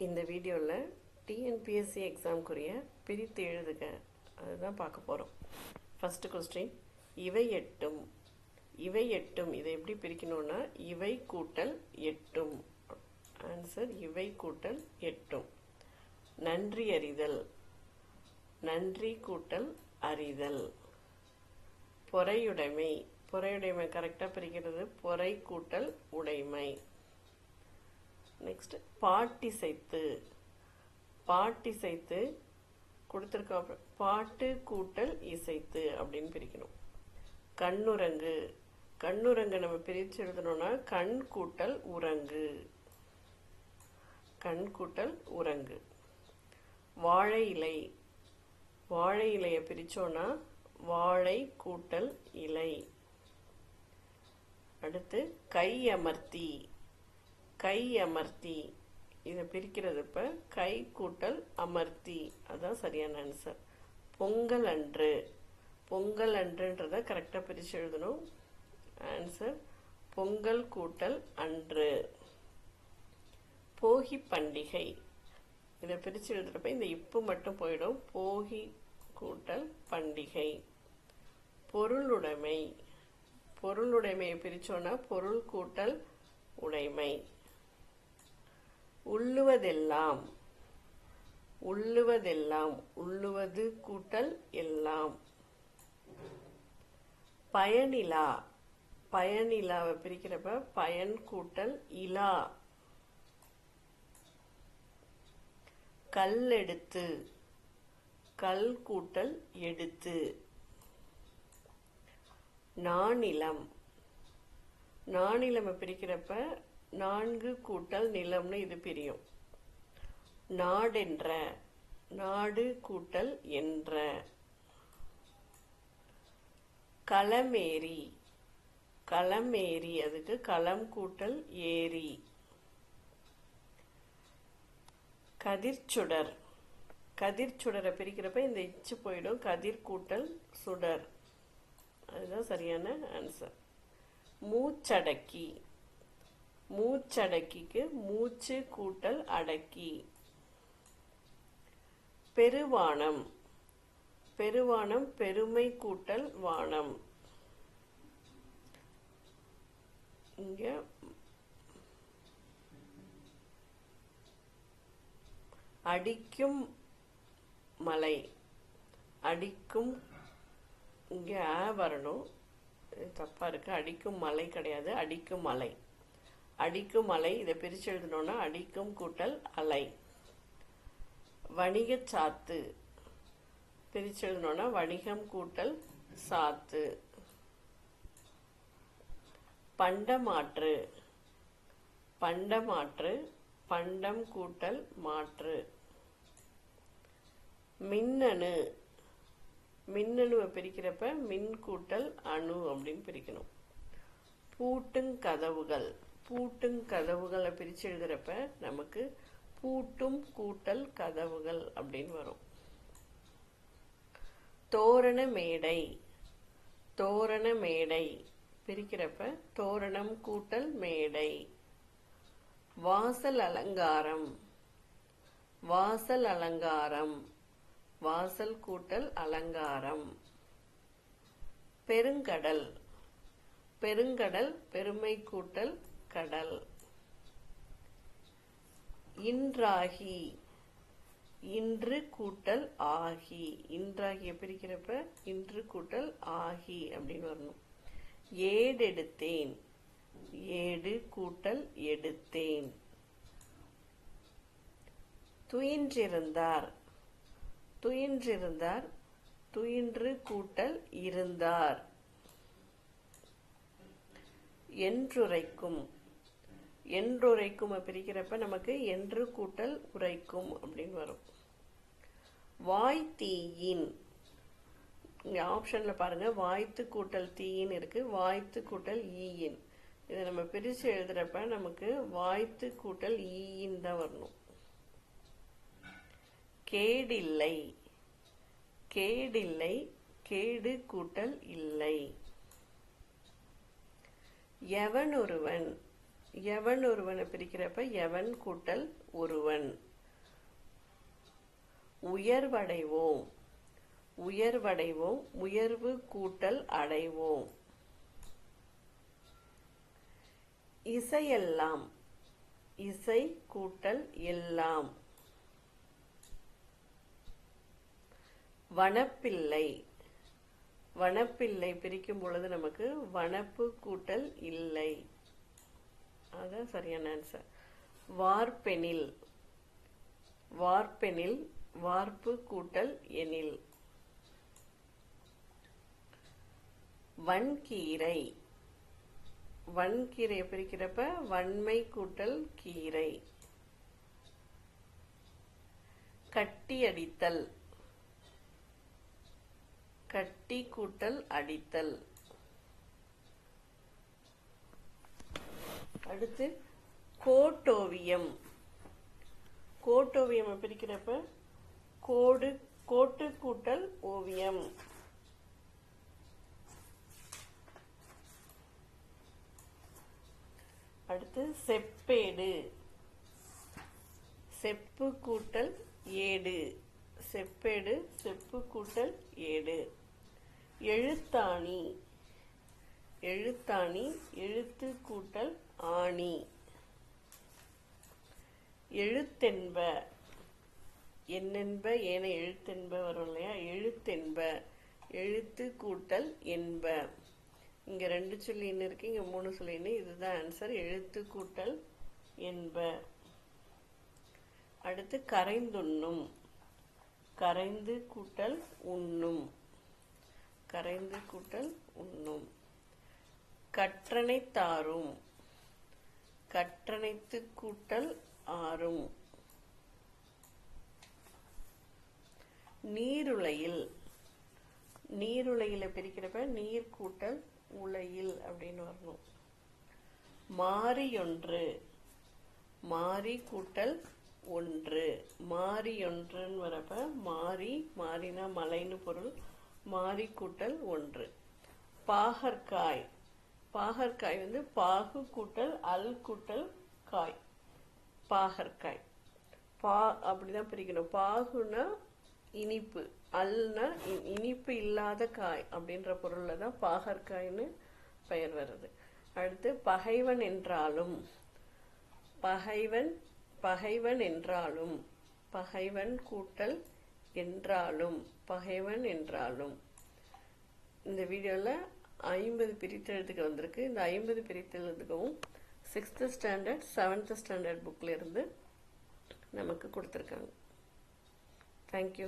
இந்த வீடியோவில் டிஎன்பிஎஸ்சி எக்ஸாம்க்குரிய பிரித்து எழுதுக அதுதான் பார்க்க போகிறோம். ஃபஸ்ட்டு கொஸ்டின், இவை எட்டும். இவை எட்டும் இதை எப்படி பிரிக்கணும்னா இவை கூட்டல் எட்டும். ஆன்சர் இவை கூட்டல் எட்டும். நன்றி அறிதல், நன்றி கூட்டல் அறிதல். பொறையுடைமை, பொறையுடைமை கரெக்டாக பிரிக்கிறது பொறை கூட்டல் உடைமை. நெக்ஸ்ட் பாட்டிசைத்து, பாட்டிசைத்து கொடுத்துருக்க பாட்டு கூட்டல் இசைத்து அப்படின்னு பிரிக்கணும். கண்ணுரங்கு, கண்ணுரங்கு நம்ம பிரித்து எழுதணும்னா கண் கூட்டல் உறங்கு, கண் கூட்டல் உறங்கு. வாழை இலை, வாழை இலையை பிரித்தோன்னா வாழை கூட்டல் இலை. அடுத்து கை அமர்த்தி, கை அமர்த்தி இதை பிரிக்கிறது இப்போ கை கூட்டல் அமர்த்தி, அதான் சரியான ஆன்சர். பொங்கல் அன்று, பொங்கல் அன்றுன்றதை கரெக்டாக பிரித்து எழுதணும். ஆன்சர் பொங்கல் கூட்டல் அன்று. போகி பண்டிகை இதை பிரித்து எழுதுறப்ப இந்த இப்பு மட்டும் போயிடும், போகி கூட்டல் பண்டிகை. பொருளுடைமை, பொருளுடைமையை பிரித்தோன்னா பொருள் கூட்டல் உடைமை. உள்ளுவதெல்லாம், உள்ளுவதெல்லாம் உள்ளுவது கூட்டல் எல்லாம். பயனிலா, பயனிலாவை பிரிக்கிறப்ப பயன் கூட்டல் இலா. கல்லெடுத்து, கல் கூட்டல் எடுத்து. நானிலம், நானிலமை பிரிக்கிறப்ப நான்கு கூட்டல் நிலம்னு இது பிரியும். நாடென்ற, நாடு கூட்டல் என்ற. களமேரி, களமேரி அதுக்கு களம் கூட்டல் ஏரி. கதிர்ச்சுடர், கதிர்ச்சுடரை பிரிக்கிறப்ப இந்த இச்சு போயிடும், கதிர் கூட்டல் சுடர், அதுதான் சரியான ஆன்சர். மூச்சடக்கி, மூச்சடக்கிக்கு மூச்சு கூட்டல் அடக்கி. பெருவானம், பெருவானம் பெருமை கூட்டல் வானம். இங்க அடிக்கும் மலை, அடிக்கும் இங்க வரணும், தப்பா இருக்கு, அடிக்கும் மலை கிடையாது, அடிக்கும் மலை. அடிக்கும் அலை இதை பிரித்து எழுதணும்னா அடிக்கும் கூட்டல் அலை. வணிக சாத்து பிரித்து எழுதணும்னா வணிகம் கூட்டல் சாத்து. பண்டமாற்று, பண்டமாற்று பண்டம் கூட்டல் மாற்று. மின்னணு, மின்னணுவை பிரிக்கிறப்ப மின் கூட்டல் அணு அப்படின்னு பிரிக்கணும். பூட்டுங் கதவுகள், பூட்டும் கதவுகளை பிரித்து எழுதுறப்ப நமக்கு பூட்டும் கூட்டல் கதவுகள் அப்படின்னு வரும். தோரண மேடை, தோரண மேடை பிரிக்கிறப்ப தோரணம் கூட்டல் மேடை. வாசல் அலங்காரம், வாசல் அலங்காரம் வாசல் கூட்டல் அலங்காரம். பெருங்கடல், பெருங்கடல் பெருமை கூட்டல் கடல். இன்றாகி, இன்று கூட்டல் ஆகி, இன்றாகிய பிரிக்கிறப்ப இன்று கூட்டல் ஆகி அப்படின்னு வரணும். ஏடெடுத்தேன், ஏடு கூட்டல் எடுத்தேன். துயின்றிருந்தார், துயின்றிருந்தார் துயின்று கூட்டல் இருந்தார். என்றுரைக்கும், என்றுரைக்கும் பிரிக்கிறப்ப நமக்கு என்று கூட்டல் உரைக்கும் அப்படின்னு வரும். வாய்த்தீயின், இங்கே ஆப்ஷனில் பாருங்கள் வாய்த்து கூட்டல் தீயின் இருக்கு, வாய்த்து கூட்டல் ஈயின். இதை நம்ம பிரித்து எழுதுறப்ப நமக்கு வாய்த்து கூட்டல் ஈயின் தான் வரணும். கேடில்லை, கேடில்லை கேடு கூட்டல் இல்லை. எவனொருவன், எவன் ஒருவனை பிரிக்கிறப்ப எவன் கூட்டல் ஒருவன். உயர்வடைவோம், உயர்வடைவோம், உயர்வு கூட்டல் அடைவோம். இசையெல்லாம், இசை கூட்டல் எல்லாம். வனப்பிள்ளை, வனப்பிள்ளை பிரிக்கும் பொழுது நமக்கு வனப்பு கூட்டல் இல்லை. அதான் சரியான ஆன்சர். வார்பெனில், வார்பெனில், வார்ப்பு கூட்டல் எனில். வன்கீரை, வன்கீரை பிரிக்கிறப்ப வன்மை கூட்டல் கீரை. கட்டியடித்தல், கட்டி கூட்டல் அடித்தல். அடுத்து கோட்டோவியம், கோட்டோவியம் பிரிக்கிறப்ப கோடு, கோட்டு கூட்டல் ஓவியம். அடுத்து செப்பேடு, செப்பு கூட்டல் ஏடு, செப்பேடு, செப்பு கூட்டல் ஏடு. எழுத்தாணி, எழுத்தாணி, எழுத்து கூட்டல் ஆணி. எழுத்தென்ப, என்னென்ப ஏன எழுத்தென்ப வரும் இல்லையா, எழுத்தென்ப, எழுத்து கூட்டல் என்ப. இங்க 2 சொல்லின்னு இருக்கு, இங்க 3 சொல்லின்னு. இதுதான் ஆன்சர், எழுத்து கூட்டல் என்ப. அடுத்து கரைந்துண்ணும், கரைந்து கூட்டல் உண்ணும், கரைந்து கூட்டல் உண்ணும். கற்றனை தாரும், கற்றனைத்து கூட்டல் ஆறும். நீருலையில், நீருலையில பிரிக்கிறப்ப நீர் கூட்டல் உலையில் அப்படின்னு வரணும். மாறியொன்று, மாறி கூட்டல் ஒன்று, மாறியொன்றுன்னு வரப்ப மாறி, மாறினா மலைன்னு பொருள், மாறி கூட்டல் ஒன்று. பாகற்காய், பாகற்காய் பாகு கூட்டல் அல் கூட்டல் காய், பாகற்காய். பா அப்படிதான் பிரிக்கணும். பாகுனா இனிப்பு, அல்னா இனிப்பு இல்லாத காய் அப்படின்ற பொருள்ல தான் பாகற்காய்னு பெயர் வருது. அடுத்து பகைவன் என்றாலும், பகைவன், பகைவன் என்றாலும், பகைவன் கூட்டல் என்றாலும், பகைவன் என்றாலும். இந்த வீடியோல 50 பிரித்தெழுத்துக்கு வந்திருக்கு. இந்த 50 பிரித்தெழுத்துக்கவும் 6th ஸ்டாண்டர்ட் 7th ஸ்டாண்டர்ட் புக்ல இருந்து நமக்கு கொடுத்துருக்காங்க. தேங்க்யூ.